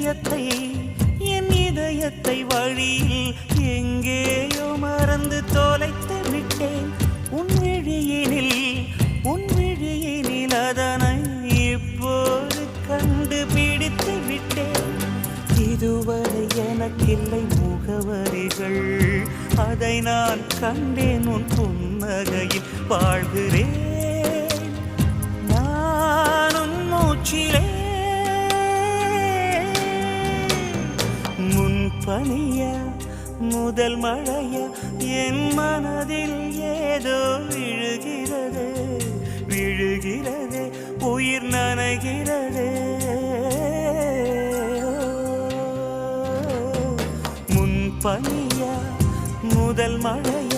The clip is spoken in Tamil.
என் இதயத்தை வழியில் எங்கேயோ மறந்து தொலைத்து விட்டேன். உன் விழியினில் அதனை இப்போது கண்டுபிடித்து விட்டேன். இதுவரை எனக்கில்லை முகவரிகள், அதை நான் கண்டேன் உன் புன்னகையில். வாழ்கிறேன் நான் உன் மூச்சிலே. முன்பனியா முதல் மழையா என் மனதில் ஏதோ விழுகிறது, உயிர் நனைகிறது. முன்பனியா முதல் மழையா